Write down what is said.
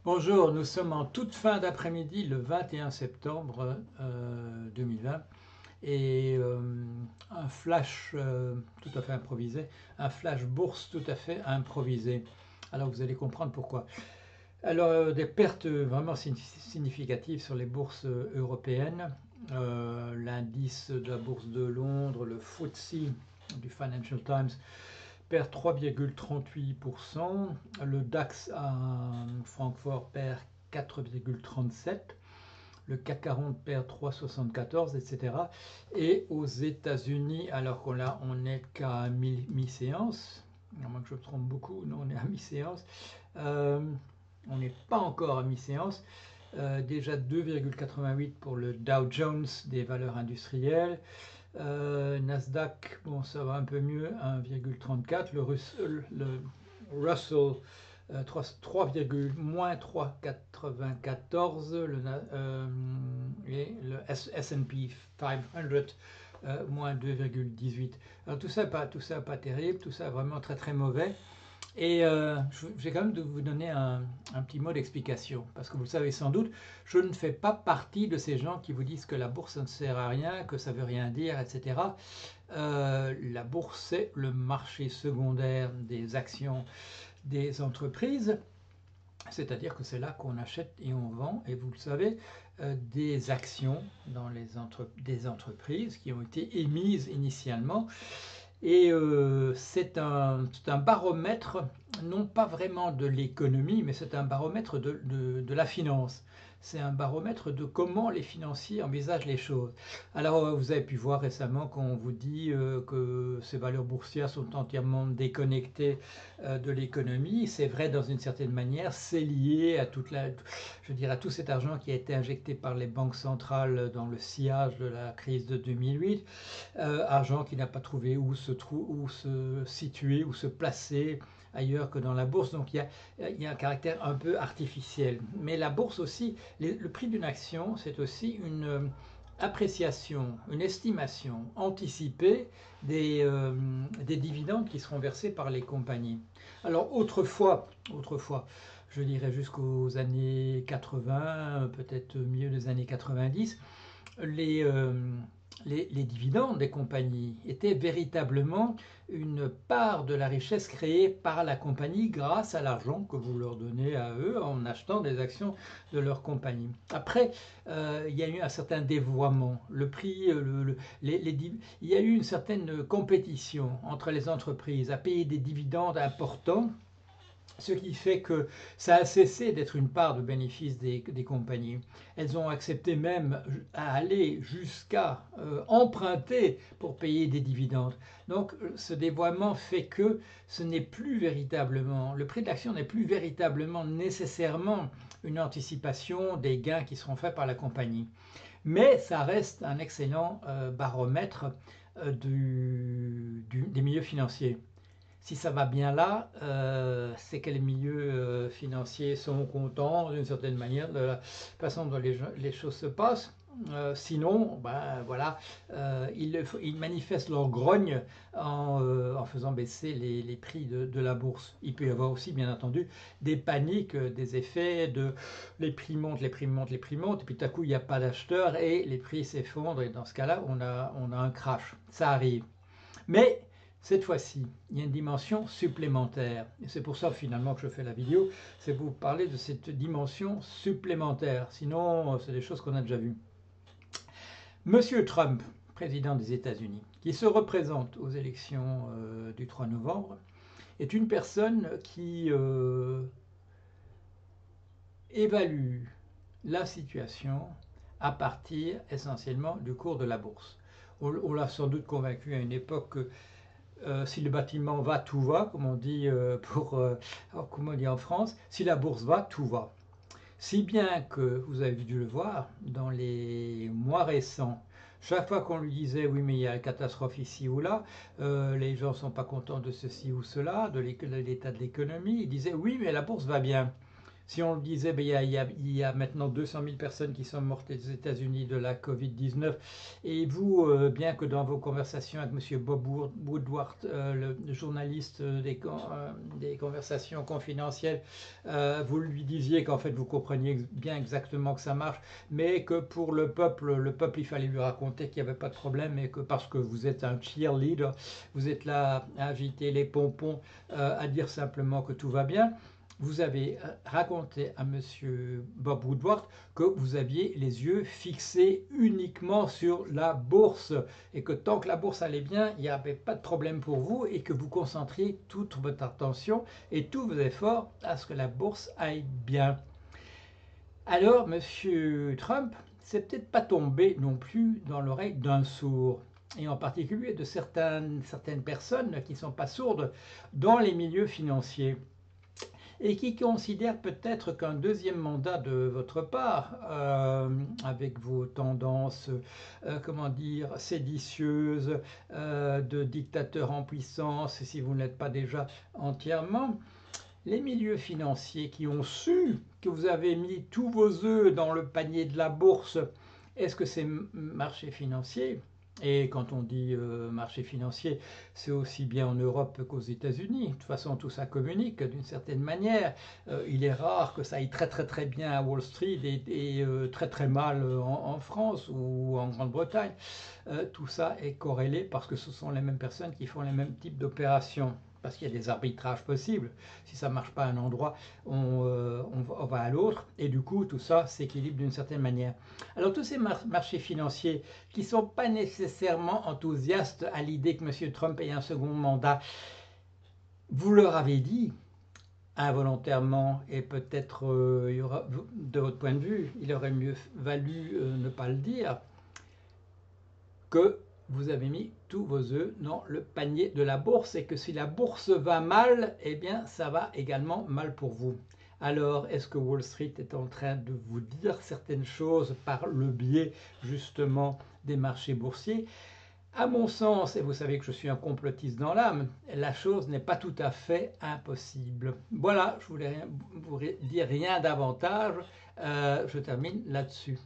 Bonjour, nous sommes en toute fin d'après-midi, le 21 septembre 2020, et un flash tout à fait improvisé, un flash bourse tout à fait improvisé. Alors vous allez comprendre pourquoi. Alors des pertes vraiment significatives sur les bourses européennes. L'indice de la bourse de Londres, le FTSE du Financial Times, perd 3,38%, le DAX à Francfort perd 4,37%, le CAC 40 perd 3,74, etc. Et aux États-Unis, alors qu'on n'est qu'à mi-séance, à moins que je me trompe beaucoup, non, on est à mi-séance, euh, on n'est pas encore à mi-séance, déjà 2,88 pour le Dow Jones des valeurs industrielles. Nasdaq, bon, ça va un peu mieux, 1,34. Le Russell, moins 3,94. Et le S&P 500, moins 2,18. Alors tout ça pas terrible, tout ça vraiment très très mauvais. Et j'ai quand même de vous donner un petit mot d'explication, parce que vous le savez sans doute, je ne fais pas partie de ces gens qui vous disent que la bourse ne sert à rien, que ça veut rien dire, etc. La bourse, c'est le marché secondaire des actions des entreprises, c'est-à-dire que c'est là qu'on achète et on vend, et vous le savez, des actions dans des entreprises qui ont été émises initialement. Et c'est un baromètre, non pas vraiment de l'économie, mais c'est un baromètre de la finance. C'est un baromètre de comment les financiers envisagent les choses. Alors, vous avez pu voir récemment qu'on vous dit que ces valeurs boursières sont entièrement déconnectées de l'économie. C'est vrai dans une certaine manière, c'est lié à je dirais, à tout cet argent qui a été injecté par les banques centrales dans le sillage de la crise de 2008. Argent qui n'a pas trouvé où se situer, où se placer ailleurs que dans la bourse. Donc il y a un caractère un peu artificiel. Mais la bourse aussi, le prix d'une action, c'est aussi une appréciation, une estimation anticipée des dividendes qui seront versés par les compagnies. Alors autrefois, je dirais jusqu'aux années 80, peut-être milieu des années 90, les, euh, les dividendes des compagnies étaient véritablement une part de la richesse créée par la compagnie grâce à l'argent que vous leur donnez à eux en achetant des actions de leur compagnie. Après, il y a eu un certain dévoiement. Le prix, il y a eu une certaine compétition entre les entreprises à payer des dividendes importants, ce qui fait que ça a cessé d'être une part de bénéfice des compagnies. Elles ont accepté même à aller jusqu'à emprunter pour payer des dividendes. Donc ce dévoiement fait que ce n'est plus véritablement, le prix de l'action n'est plus véritablement nécessairement une anticipation des gains qui seront faits par la compagnie. Mais ça reste un excellent baromètre des milieux financiers. Si ça va bien là, c'est que les milieux financiers sont contents d'une certaine manière de la façon dont les choses se passent. Sinon, ben voilà, ils manifestent leur grogne en faisant baisser les prix de la bourse. Il peut y avoir aussi, bien entendu, des paniques, des effets de les prix montent, les prix montent, les prix montent, et puis tout à coup, il n'y a pas d'acheteurs et les prix s'effondrent, et dans ce cas-là, on a un crash. Ça arrive. Mais cette fois-ci, il y a une dimension supplémentaire. Et c'est pour ça finalement que je fais la vidéo, c'est pour vous parler de cette dimension supplémentaire. Sinon, c'est des choses qu'on a déjà vues. Monsieur Trump, président des États-Unis, qui se représente aux élections du 3 novembre, est une personne qui évalue la situation à partir essentiellement du cours de la bourse. On l'a sans doute convaincu à une époque que si le bâtiment va, tout va, comme on dit, comme on dit en France, si la bourse va, tout va. Si bien que, vous avez dû le voir, dans les mois récents, chaque fois qu'on lui disait oui mais il y a une catastrophe ici ou là, les gens ne sont pas contents de ceci ou cela, de l'état de l'économie, il disait oui mais la bourse va bien. Si on le disait, ben, il y a maintenant 200 000 personnes qui sont mortes aux États-Unis de la Covid-19. Et vous, bien que dans vos conversations avec M. Bob Woodward, le journaliste des conversations confidentielles, vous lui disiez qu'en fait vous compreniez bien exactement que ça marche, mais que pour le peuple, il fallait lui raconter qu'il n'y avait pas de problème et que parce que vous êtes un cheerleader, vous êtes là à agiter les pompons, à dire simplement que tout va bien. Vous avez raconté à Monsieur Bob Woodward que vous aviez les yeux fixés uniquement sur la bourse et que tant que la bourse allait bien, il n'y avait pas de problème pour vous et que vous concentriez toute votre attention et tous vos efforts à ce que la bourse aille bien. Alors, Monsieur Trump, c'est peut-être pas tombé non plus dans l'oreille d'un sourd, et en particulier de certaines personnes qui ne sont pas sourdes dans les milieux financiers et qui considèrent peut-être qu'un deuxième mandat de votre part, avec vos tendances, comment dire, séditieuses, de dictateur en puissance, si vous ne l'êtes pas déjà entièrement, les milieux financiers qui ont su que vous avez mis tous vos œufs dans le panier de la bourse, est-ce que ces marchés financiers, et quand on dit marché financier, c'est aussi bien en Europe qu'aux États-Unis. De toute façon, tout ça communique d'une certaine manière. Il est rare que ça aille très très très bien à Wall Street et très très mal en France ou en Grande-Bretagne. Tout ça est corrélé parce que ce sont les mêmes personnes qui font les mêmes types d'opérations. Parce qu'il y a des arbitrages possibles. Si ça ne marche pas à un endroit, on va à l'autre. Et du coup, tout ça s'équilibre d'une certaine manière. Alors, tous ces marchés financiers qui ne sont pas nécessairement enthousiastes à l'idée que M. Trump ait un second mandat, vous leur avez dit, involontairement, et peut-être, de votre point de vue, il aurait mieux valu ne pas le dire, que vous avez mis tous vos œufs dans le panier de la bourse et que si la bourse va mal, eh bien ça va également mal pour vous. Alors, est-ce que Wall Street est en train de vous dire certaines choses par le biais justement des marchés boursiers? À mon sens, et vous savez que je suis un complotiste dans l'âme, la chose n'est pas tout à fait impossible. Voilà, je voulais vous dire rien davantage. Je termine là-dessus.